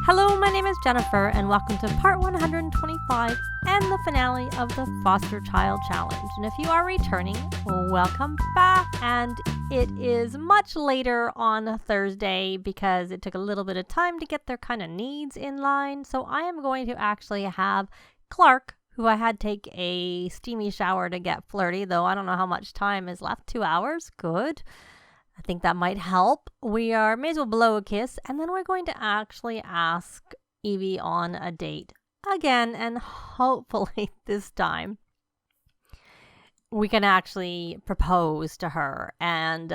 Hello, my name is Jennifer, and welcome to part 125 and the finale of the Foster Child Challenge. And if you are returning, welcome back. And it is much later on a Thursday because it took a little bit of time to get their kind of needs in line. So I am going to actually have Clark, who I had take a steamy shower to get flirty, though I don't know how much time is left. 2 hours. Good. I think that might help. May as well blow a kiss, and then we're going to actually ask Evie on a date again, and hopefully this time we can actually propose to her, and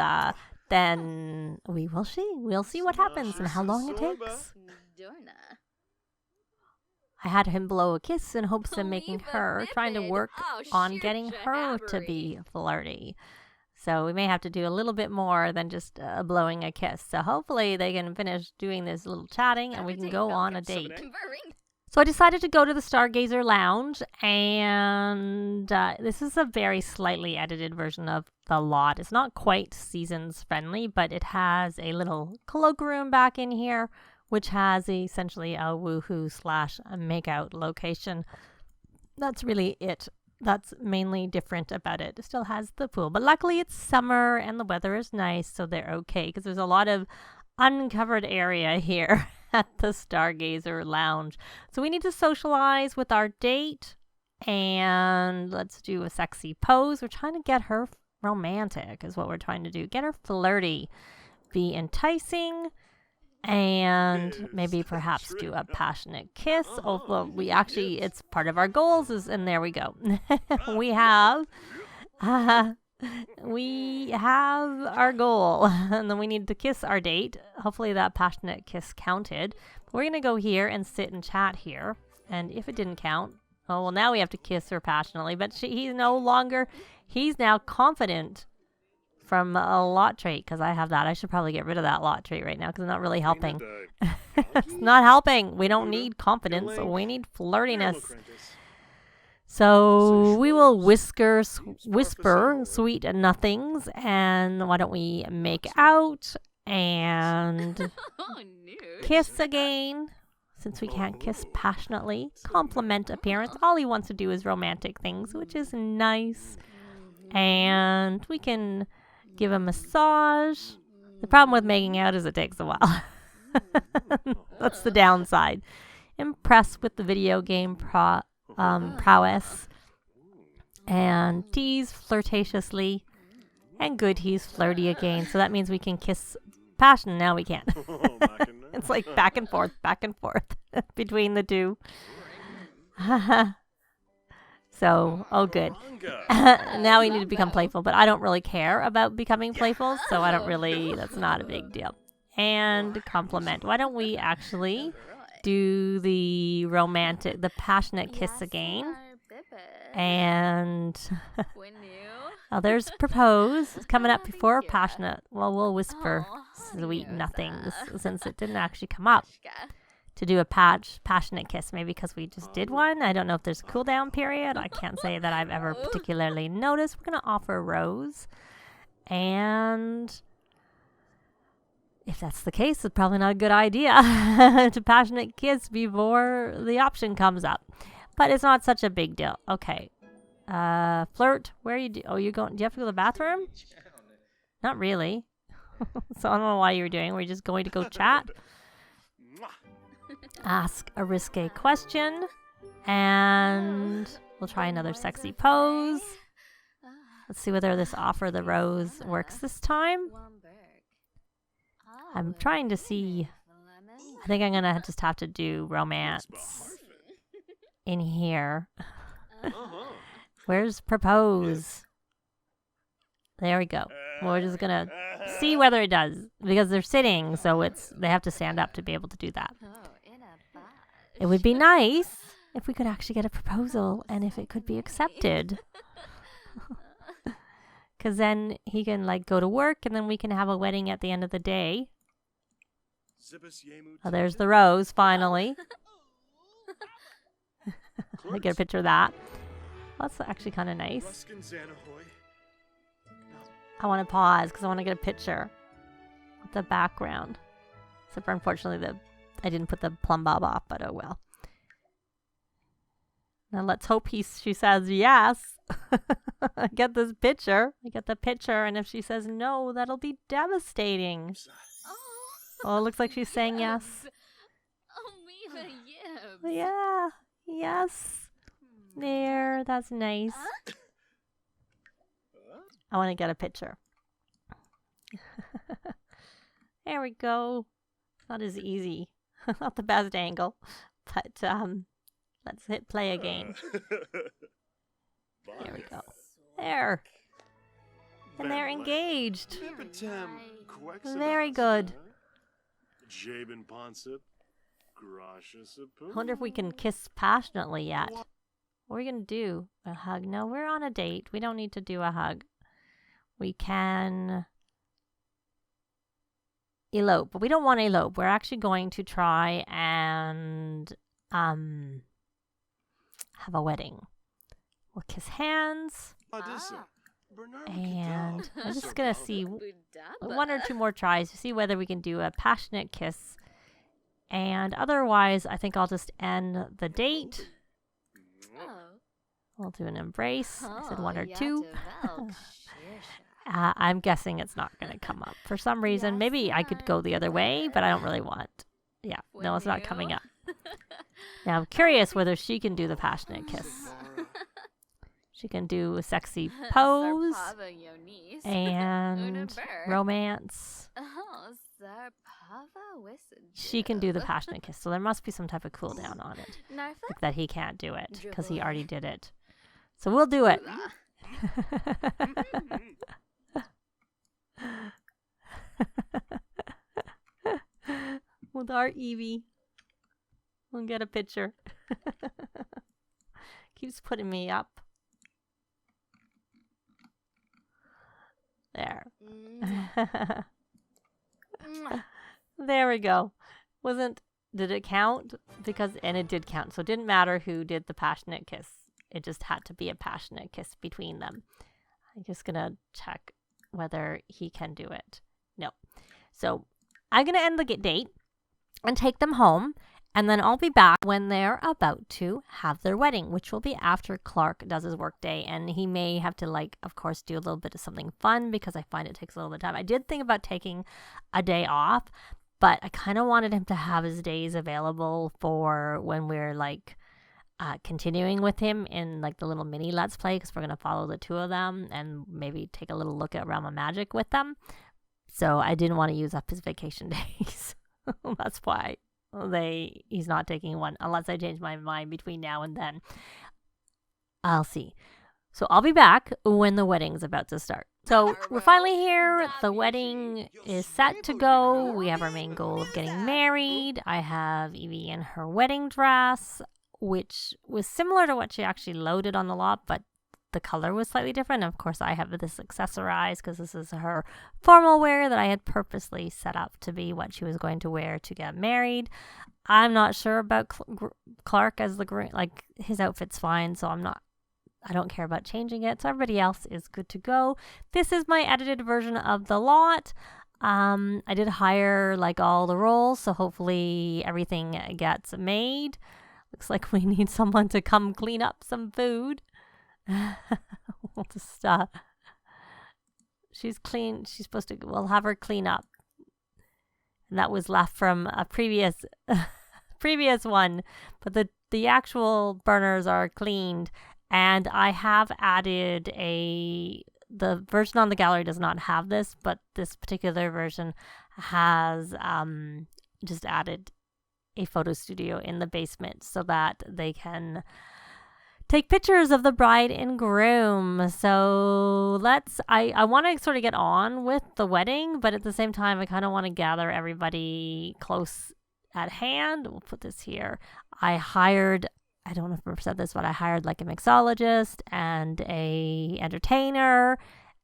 then we'll see what happens and how long it takes. I had him blow a kiss in hopes of making her, trying to work on getting her to be flirty. So we may have to do a little bit more than just blowing a kiss. So hopefully they can finish doing this little chatting and we can go on a date. So I decided to go to the Stargazer Lounge, and this is a very slightly edited version of the lot. It's not quite seasons friendly, but it has a little cloakroom back in here, which has essentially a woohoo / makeout location. That's really it. That's mainly different about it. It still has the pool, but luckily it's summer and the weather is nice, so they're okay, because there's a lot of uncovered area here at the Stargazer Lounge. So we need to socialize with our date, and let's do a sexy pose. We're trying to get her romantic is what we're trying to do. Get her flirty, be enticing, and maybe perhaps do a passionate kiss. Although it's part of our goals, and there we go. we have our goal, and then we need to kiss our date. Hopefully that passionate kiss counted. We're gonna go here and sit and chat here, and if it didn't count, oh well, now we have to kiss her passionately. But he's now confident from a lot trait, because I have that. I should probably get rid of that lot trait right now because it's not really helping. It's not helping. We don't need confidence. We need flirtiness. So we will whisper sweet nothings, and why don't we make out and kiss again, since we can't kiss passionately. Compliment appearance. All he wants to do is romantic things, which is nice. And we can give a massage. The problem with making out is it takes a while. That's the downside. Impressed with the video game prowess. And tease flirtatiously. And good, he's flirty again. So that means we can kiss passion. Now we can't. It's like back and forth between the two. So, good. Now we need to become playful, but I don't really care about becoming playful, so that's not a big deal. And compliment. Why don't we actually do the passionate kiss again? And there's propose. It's coming up before passionate. Well, we'll whisper sweet nothings since it didn't actually come up to do a passionate kiss, maybe because we just did one. I don't know if there's a cool down period. I can't say that I've ever particularly noticed. We're going to offer a rose. And if that's the case, it's probably not a good idea to passionate kiss before the option comes up. But it's not such a big deal. Okay. Flirt. Where are you? Do you have to go to the bathroom? Not really. So I don't know why you were doing. We're just going to go chat. Ask a risque question, and we'll try another sexy pose. Let's see whether this offer the rose works this time. I'm trying to see. I think I'm gonna just have to do romance in here. Where's propose? There we go. We're just gonna see whether it does, because they're sitting, so they have to stand up to be able to do that. It would be nice if we could actually get a proposal and if it could be accepted. Because then he can go to work, and then we can have a wedding at the end of the day. Oh, there's the rose, finally. I get a picture of that. Well, that's actually kind of nice. I want to pause because I want to get a picture with the background. Except for, unfortunately, the I didn't put the plumb bob off, but oh well. Now let's hope she says yes. I get this picture. I get the picture, and if she says no, that'll be devastating. Oh, it looks like she's saying yes. Yeah, yes. There, that's nice. I want to get a picture. There we go. It's not as easy. Not the best angle. But let's hit play again. There we go. There. And they're engaged. Very good. I wonder if we can kiss passionately yet. What are we going to do? A hug? No, we're on a date. We don't need to do a hug. We can elope, but we don't want to elope. We're actually going to try and have a wedding. We'll kiss hands. And I'm just going to see one or two more tries to see whether we can do a passionate kiss. And otherwise, I think I'll just end the date. We'll do an embrace. I said one or two. I'm guessing it's not going to come up. For some reason, maybe I could go the other way, but I don't really want. Yeah, no, it's not coming up. Now, I'm curious whether she can do the passionate kiss. She can do a sexy pose and romance. She can do the passionate kiss, so there must be some type of cooldown on it. Like that he can't do it, because he already did it. So we'll do it. With our Evie. We'll get a picture. Keeps putting me up. There. There we go. Did it count? And it did count. So it didn't matter who did the passionate kiss. It just had to be a passionate kiss between them. I'm just going to check whether he can do it. No. So I'm going to end the date and take them home. And then I'll be back when they're about to have their wedding, which will be after Clark does his work day. And he may have to, of course, do a little bit of something fun because I find it takes a little bit of time. I did think about taking a day off, but I kind of wanted him to have his days available for when we're, continuing with him in, the little mini Let's Play, because we're going to follow the two of them and maybe take a little look at Realm of Magic with them. So I didn't want to use up his vacation days. That's why. He's not taking one unless I change my mind between now and then. I'll see. So I'll be back when the wedding's about to start. So we're finally here. The wedding is set to go. We have our main goal of getting married. I have Evie in her wedding dress, which was similar to what she actually loaded on the lot, but the color was slightly different. Of course, I have this accessorized because this is her formal wear that I had purposely set up to be what she was going to wear to get married. I'm not sure about Clark as the groom. His outfit's fine, so I don't care about changing it. So everybody else is good to go. This is my edited version of the lot. I did hire all the roles, so hopefully everything gets made. Looks like we need someone to come clean up some food. We'll just she's clean. We'll have her clean up. And that was left from a previous one, but the actual burners are cleaned, and I have added the version on the gallery does not have this, but this particular version has just added a photo studio in the basement so that they can take pictures of the bride and groom. So I want to sort of get on with the wedding, but at the same time, I kind of want to gather everybody close at hand. We'll put this here. I don't know if I've said this, but I hired a mixologist and a entertainer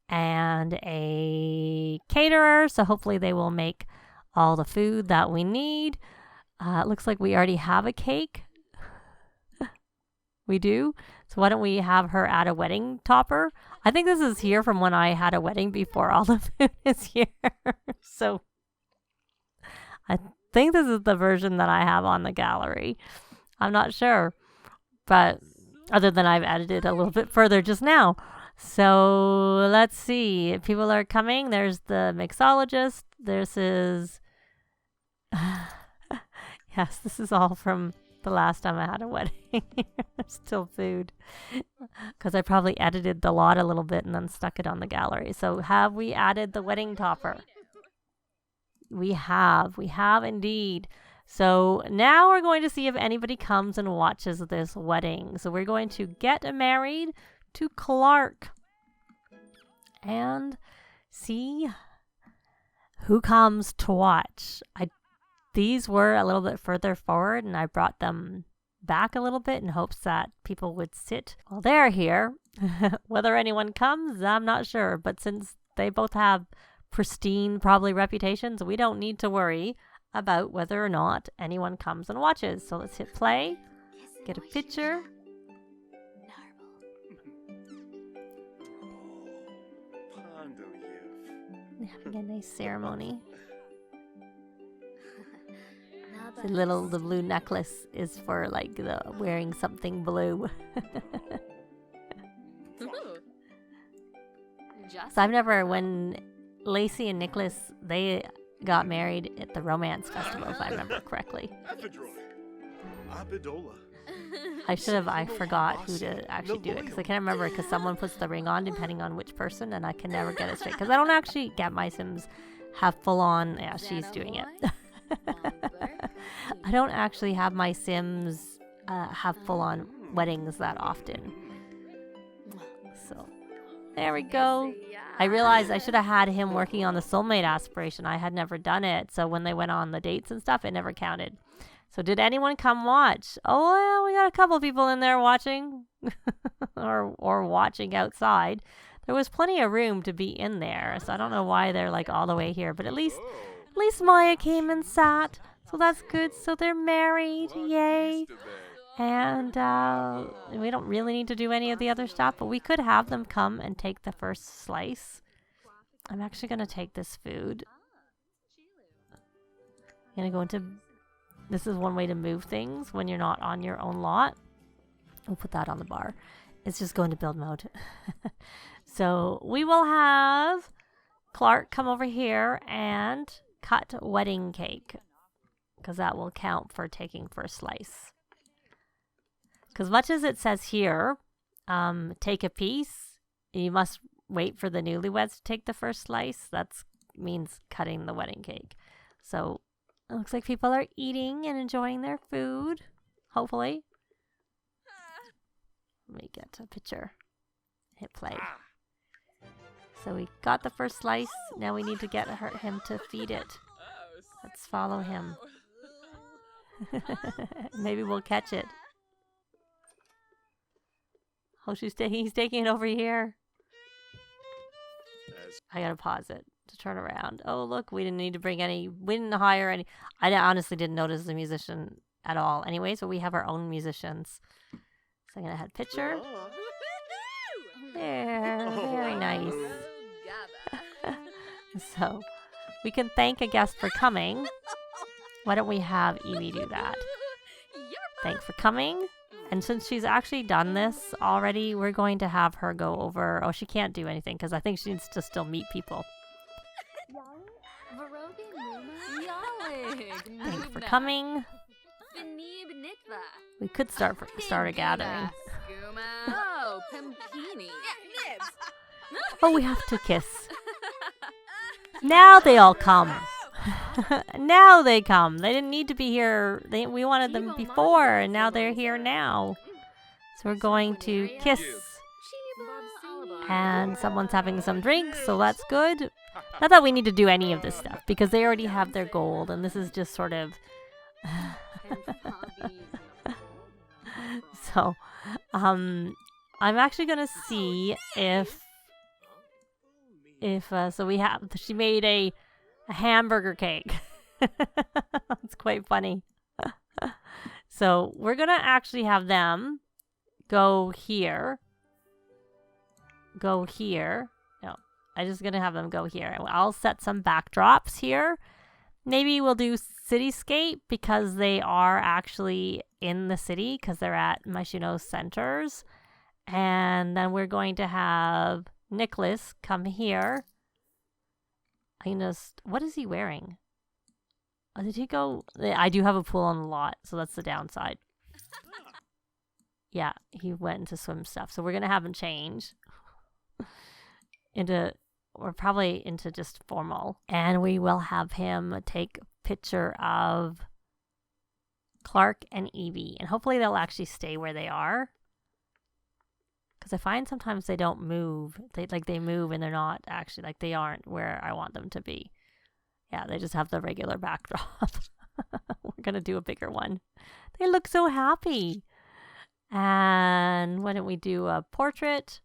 and a caterer. So hopefully they will make all the food that we need. It looks like we already have a cake. We do. So why don't we have her add a wedding topper? I think this is here from when I had a wedding before all the food is here. So think this is the version that I have on the gallery. I'm not sure. But other than I've edited a little bit further just now. So let's see. People are coming. There's the mixologist. This is... yes, this is all from the last time I had a wedding. Still food. Because I probably edited the lot a little bit and then stuck it on the gallery. So have we added the wedding topper? We have indeed. So now we're going to see if anybody comes and watches this wedding. So we're going to get married to Clark and see who comes to watch. These were a little bit further forward, and I brought them back a little bit in hopes that people would sit while they're here. Whether anyone comes, I'm not sure. But since they both have pristine, probably reputations, we don't need to worry about whether or not anyone comes and watches. So let's hit play, get a picture. Having a nice ceremony. The blue necklace is for like the wearing something blue. So I've never, when Lacey and Nicholas, they got married at the Romance Festival, if I remember correctly. I forgot who to actually do it, because I can't remember, because someone puts the ring on depending on which person, and I can never get it straight, because I don't actually get my Sims have full on, yeah, she's doing it. I don't actually have my Sims have full on weddings that often. So there we go. I realized I should have had him working on the soulmate aspiration. I had never done it, so when they went on the dates and stuff, it never counted. So did anyone come watch? Oh, well, we got a couple people in there watching or watching outside. There was plenty of room to be in there, so I don't know why they're like all the way here, but at least Maya came and sat, so that's good. So they're married, yay. And we don't really need to do any of the other stuff, but we could have them come and take the first slice. I'm actually going to take this food. I'm going to go into... This is one way to move things when you're not on your own lot. We'll put that on the bar. It's just going to build mode. So we will have Clark come over here and cut wedding cake, because that will count for taking first slice. Because much as it says here, take a piece, you must wait for the newlyweds to take the first slice. That means cutting the wedding cake. So it looks like people are eating and enjoying their food, hopefully. Let me get a picture. Hit play. So we got the first slice. Now we need to get him to feed it. Let's follow him. Maybe we'll catch it. Oh, he's taking it over here. I gotta pause it to turn around. Oh, look, we didn't need to bring any, we didn't hire any. I honestly didn't notice the musician at all. Anyways, but we have our own musicians. So I'm gonna add picture. There, very nice. So we can thank a guest for coming. Why don't we have Evie do that? Thanks for coming. And since she's actually done this already, we're going to have her go over... Oh, she can't do anything because I think she needs to still meet people. Thanks for coming. We could start a gathering. Oh, we have to kiss. Now they all come. Now they come. They didn't need to be here. We wanted them before, and now they're here now. So we're going to kiss. And someone's having some drinks, so that's good. Not that we need to do any of this stuff, because they already have their gold, and this is just sort of... So, I'm actually going to see if so we have... She made a hamburger cake. It's quite funny. So we're gonna actually have them go here. No, I'm just gonna have them go here. I'll set some backdrops here. Maybe we'll do cityscape because they are actually in the city because they're at Mashino Centers. And then we're going to have Nicholas come here. What is he wearing? Oh, did he go? I do have a pool on the lot, so that's the downside. Yeah, he went into swim stuff. So we're going to have him change or probably into just formal. And we will have him take a picture of Clark and Evie. And hopefully they'll actually stay where they are. Because I find sometimes they don't move. They move and they're not actually, they aren't where I want them to be. Yeah, they just have the regular backdrop. We're going to do a bigger one. They look so happy. And why don't we do a portrait?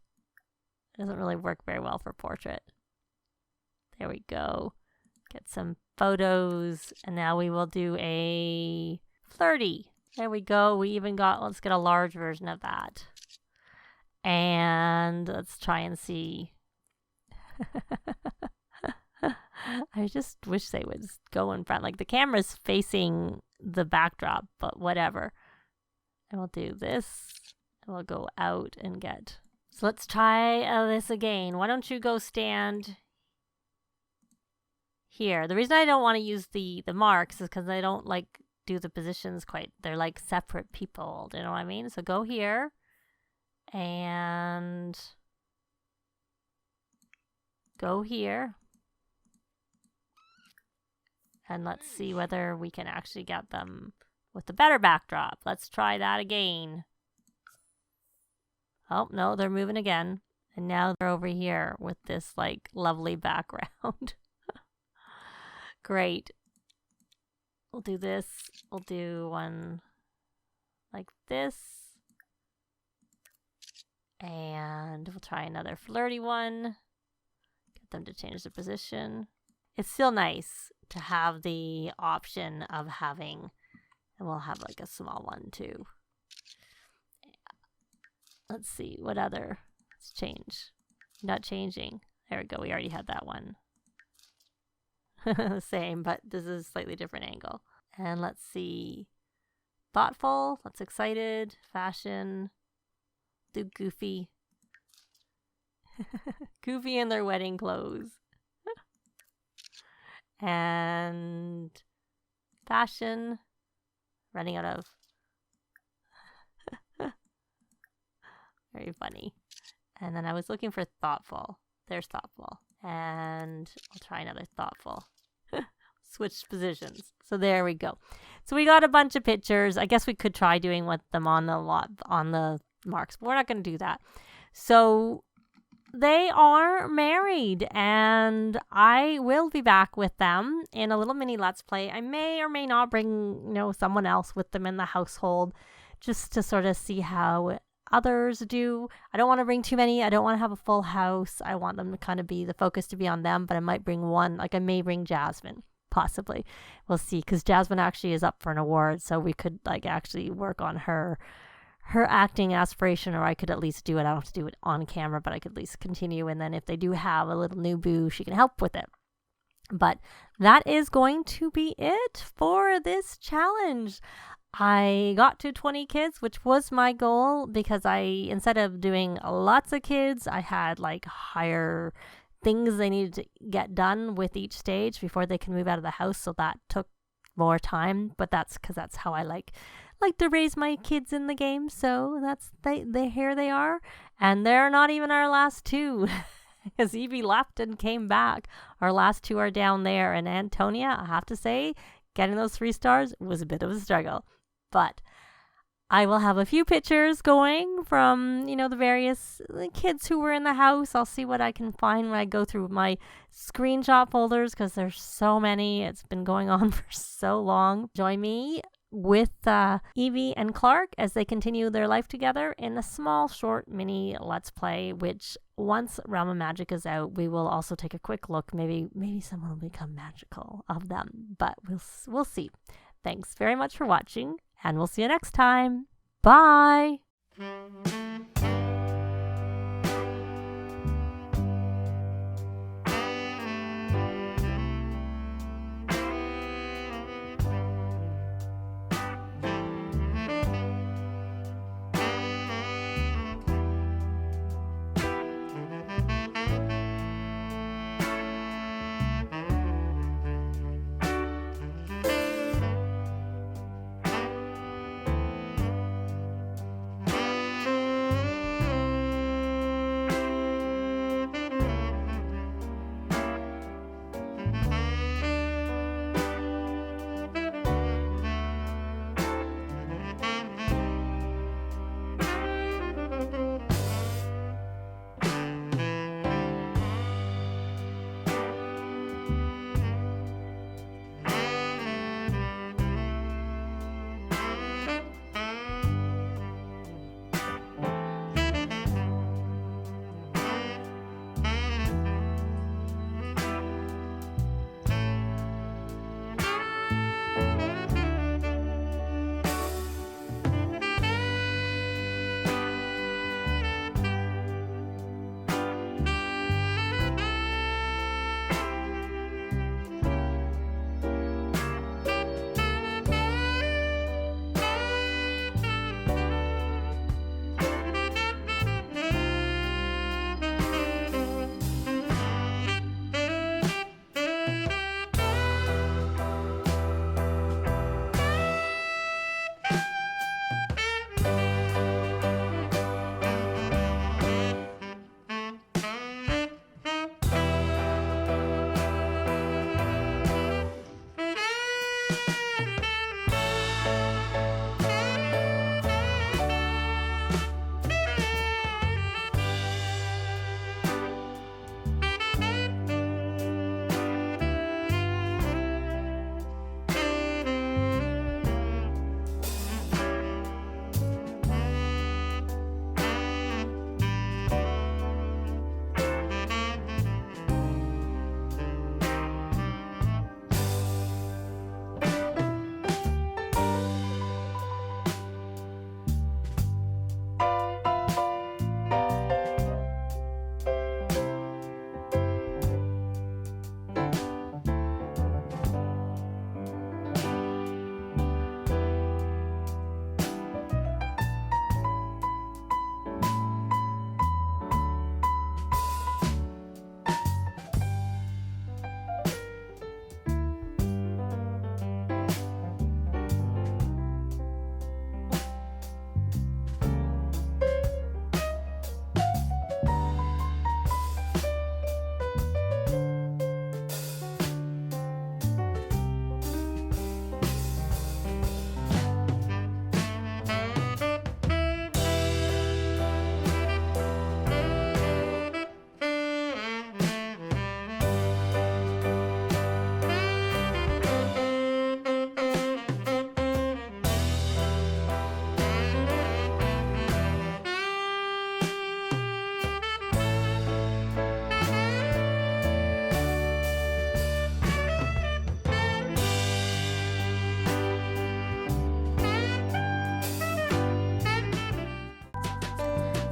It doesn't really work very well for portrait. There we go. Get some photos. And now we will do a flirty. There we go. Let's get a large version of that. And let's try and see. I just wish they would go in front. The camera's facing the backdrop, but whatever. And we'll do this. And we'll go out and get. So let's try this again. Why don't you go stand here? The reason I don't want to use the marks is because I don't do the positions quite. They're separate people. Do you know what I mean? So go here. And go here. And let's see whether we can actually get them with the better backdrop. Let's try that again. Oh, no, they're moving again. And now they're over here with this lovely background. Great. We'll do this. We'll do one like this. And we'll try another flirty one. Get them to change the position. It's still nice to have the option of having, and we'll have a small one too. Let's see, what other? Let's change. Not changing. There we go, we already had that one. Same, but this is a slightly different angle. And let's see. Thoughtful, let's excited, fashion, do goofy. Goofy in their wedding clothes. And fashion, running out of. Very funny. And then I was looking for thoughtful. There's thoughtful. And I'll try another thoughtful. Switch positions. So there we go. So we got a bunch of pictures. I guess we could try doing with them on the marks, but we're not going to do that. So they are married, and I will be back with them in a little mini Let's Play. I may or may not bring, someone else with them in the household just to sort of see how others do. I don't want to bring too many. I don't want to have a full house. I want them to kind of be the focus to be on them, but I might bring one. I may bring Jasmine, possibly. We'll see, because Jasmine actually is up for an award, so we could actually work on her acting aspiration, or I could at least do it. I don't have to do it on camera, but I could at least continue. And then if they do have a little new boo, she can help with it. But that is going to be it for this challenge. I got to 20 kids, which was my goal, because instead of doing lots of kids, I had higher things they needed to get done with each stage before they can move out of the house. So that took more time, but that's because that's how I like to raise my kids in the game. So here they are, and they're not even our last two. Because Evie left and came back. Our last two are down there, and Antonia, I have to say, getting those 3 stars was a bit of a struggle. But I will have a few pictures going from, the various kids who were in the house. I'll see what I can find when I go through my screenshot folders, because there's so many. It's been going on for so long. Join me with Evie and Clark as they continue their life together in a small, short, mini Let's Play, which once Realm of Magic is out, we will also take a quick look. Maybe someone will become magical of them, but we'll see. Thanks very much for watching, and we'll see you next time. Bye!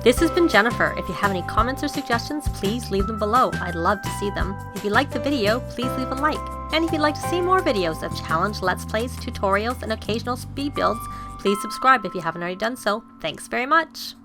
This has been Jennifer. If you have any comments or suggestions, please leave them below. I'd love to see them. If you liked the video, please leave a like. And if you'd like to see more videos of challenge, let's plays, tutorials, and occasional speed builds, please subscribe if you haven't already done so. Thanks very much!